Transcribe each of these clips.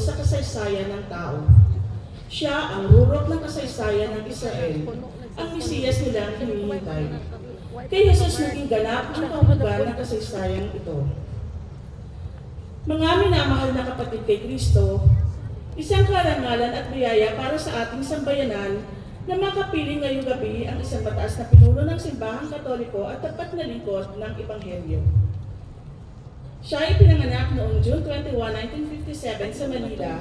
sa kasaysayan ng tao. Siya ang rurok ng kasaysayan ng Israel, ang Mesiyas nilang hinihintay. Kay Jesus naging ganap ang kahulugan ng kasaysayang ito. Mga minamahal na kapatid kay Kristo, isang karangalan at biyaya para sa ating sambayanan na makapiling ngayong gabi ang isang mataas na pinuno ng simbahang Katoliko at tapat na lingkod ng Ebanghelyo. Siya ay pinanganak noong June 21, 1957 sa Manila.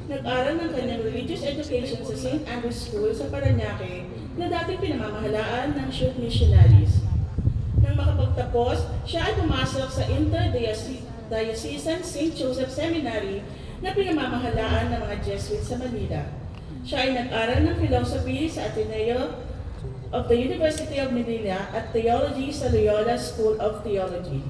Nag-aral ng kanyang religious education sa St. Andrew's School sa Parañaque na dating pinamamahalaan ng Shoot Missionaries. Nang makapagtapos, siya ay pumasok sa Interdiocesan St. Joseph Seminary na pinamamahalaan ng mga Jesuits sa Manila. Siya ay nag-aral ng philosophy sa Ateneo of the University of Manila at theology sa Loyola School of Theology.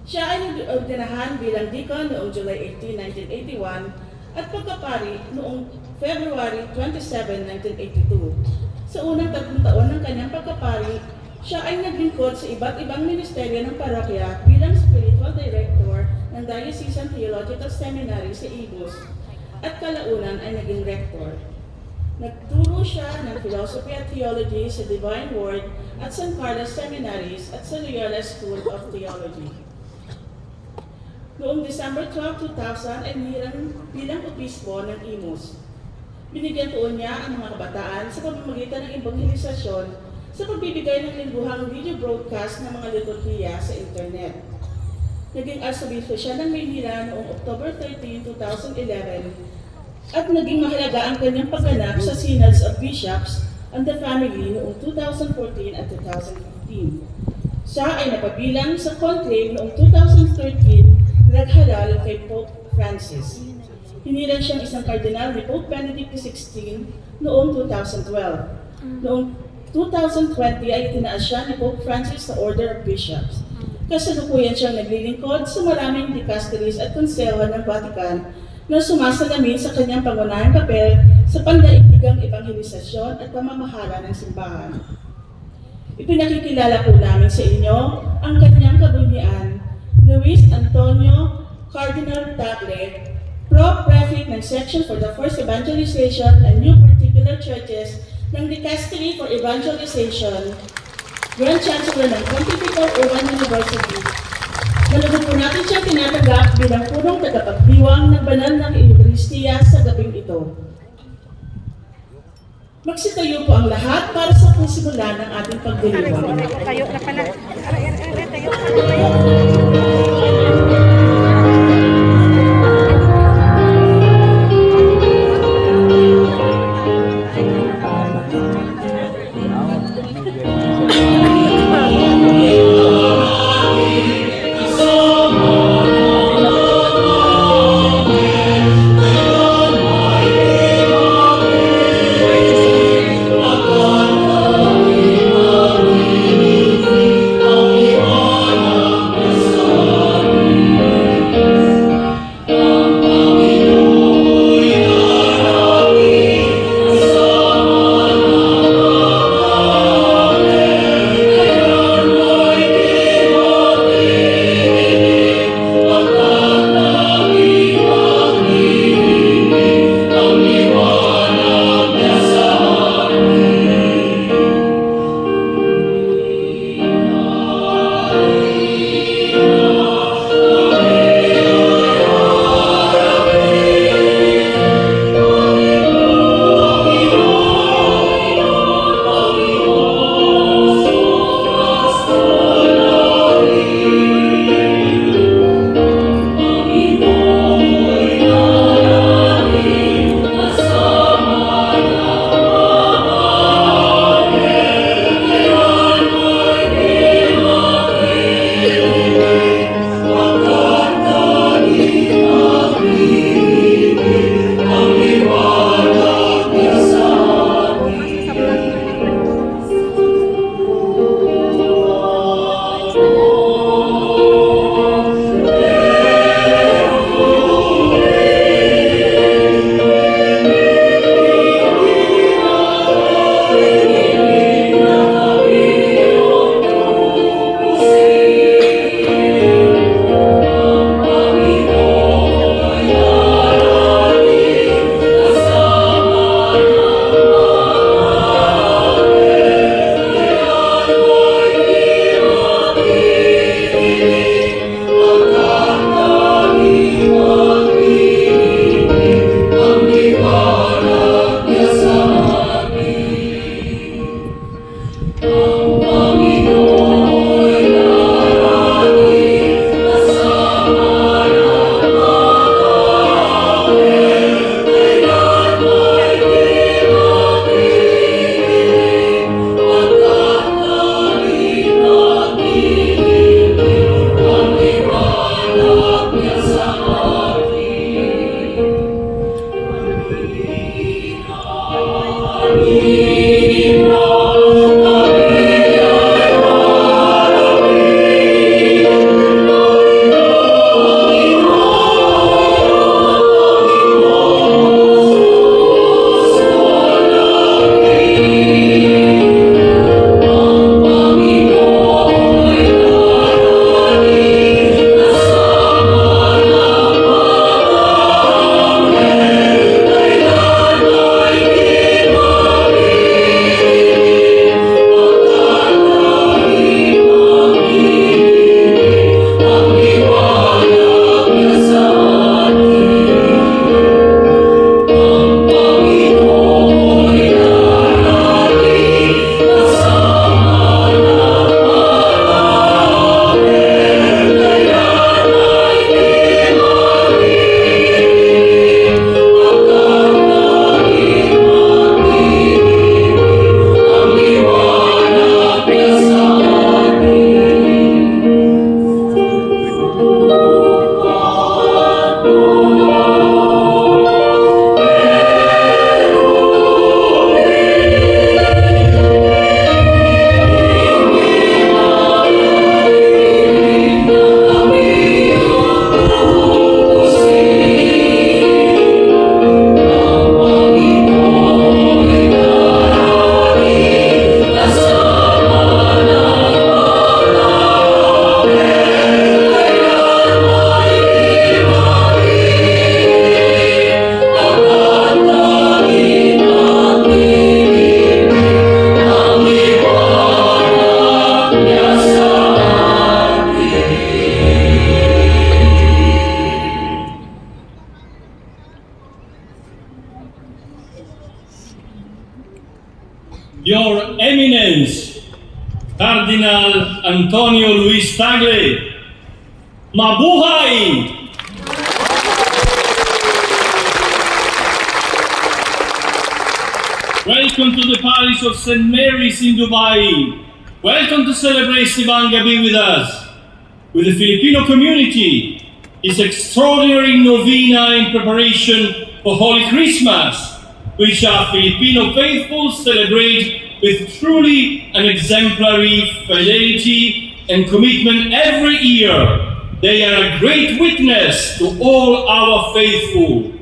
Siya ay nag-ordinahan bilang deacon noong July 18, 1981 at pagkapari noong February 27, 1982. Sa unang 3 taon ng kanyang pagkapari, siya ay naglingkod sa iba't ibang ministeryo ng parokya bilang spiritual director ng Diocesan Theological Seminary sa Imus at kalaunan ay naging rector. Nagturo siya ng philosophy at theology sa Divine Word at San Carlos Seminaries at sa Loyola School of Theology. Noong December 12, 2000 ay nirang bilang obispo ng Imus. Binigyan tuon niya ang mga kabataan sa pamamagitan ng ebanghelisasyon sa pagbibigay ng lingguhang video broadcast ng mga liturhiya sa internet. Naging arsobispo siya ng Maynila noong October 13, 2011 at naging mahalaga ang kanyang pagganap sa Synods of Bishops and the Family noong 2014 at 2015. Siya ay napabilang sa conclave noong 2013 na naghalal kay Pope Francis. Hiniran siyang isang kardinal ni Pope Benedict XVI noong 2012. Noong 2020 ay itinaas siya ni Pope Francis sa Order of Bishops. Kasalukuyan siyang naglilingkod sa maraming dicasteries at konseho ng Vatican na sumasalamin sa kanyang pangunahing papel sa pandaigdigang ebanghelisasyon at pamamahala ng simbahan. Ipinakikilala po namin sa inyo ang kanyang kabunyian, Luis Antonio Cardinal Tagle, Pro-Prefect ng Section for the First Evangelization and New Particular Churches ng Dicastery for Evangelization, Grand Chancellor ng Pontifical Urban University. Nalugod po natin siya tinatanggap bilang punong tagapagdiwang ng banal ng Eucharistia sa gabing ito. Magsitayo po ang lahat para sa pusimula ng ating pagdiriwang. Tayo na pala. Tayo. Your Eminence, Cardinal Antonio Luis Tagle, mabuhay! Welcome to the Parish of St. Mary's in Dubai. Welcome to celebrate Simbang Gabi with us. With the Filipino community, is extraordinary novena in preparation for Holy Christmas, which our Filipino faithful celebrate with truly an exemplary fidelity and commitment every year. They are a great witness to all our faithful.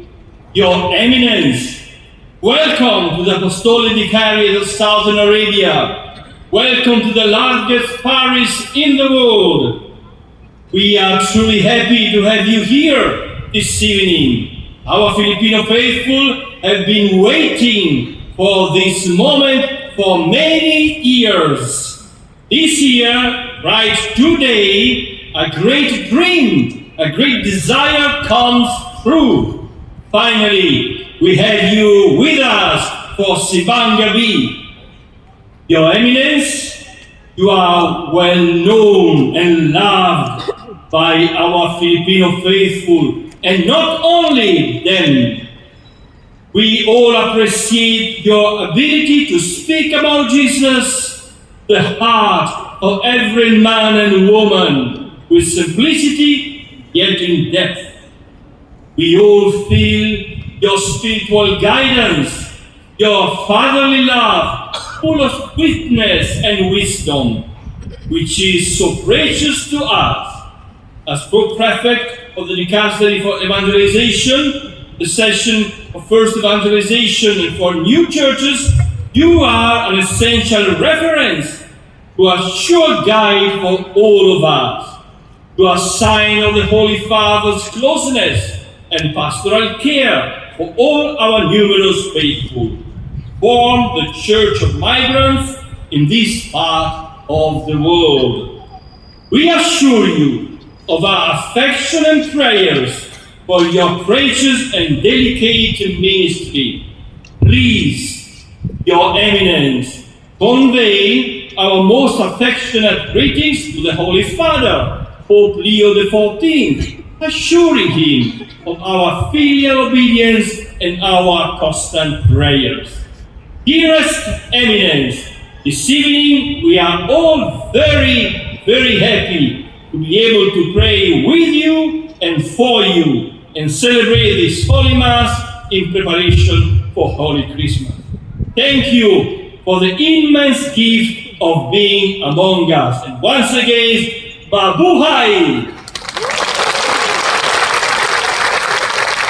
Your Eminence, welcome to the Apostolic Vicariate of Southern Arabia. Welcome to the largest parish in the world. We are truly happy to have you here this evening. Our Filipino faithful have been waiting for this moment for many years. This year, right today, a great dream, a great desire comes true. Finally, we have you with us for Simbang Gabi. Your Eminence, you are well known and loved by our Filipino faithful, and not only them. We all appreciate your ability to speak about Jesus, the heart of every man and woman, with simplicity yet in depth. We all feel your spiritual guidance, your fatherly love, full of sweetness and wisdom, which is so precious to us. As Prefect of the Dicastery for Evangelization, the session of First Evangelization, and for new churches, you are an essential reference, to a sure guide for all of us, to a sign of the Holy Father's closeness and pastoral care for all our numerous faithful. Form the Church of Migrants in this part of the world. We assure you of our affection and prayers for your precious and delicate ministry. Please, Your Eminence, convey our most affectionate greetings to the Holy Father, Pope Leo XIV, assuring him of our filial obedience and our constant prayers. Dearest Eminence, this evening we are all very, very happy to be able to pray with you and for you and celebrate this Holy Mass in preparation for Holy Christmas. Thank you for the immense gift of being among us. And once again, mabuhay!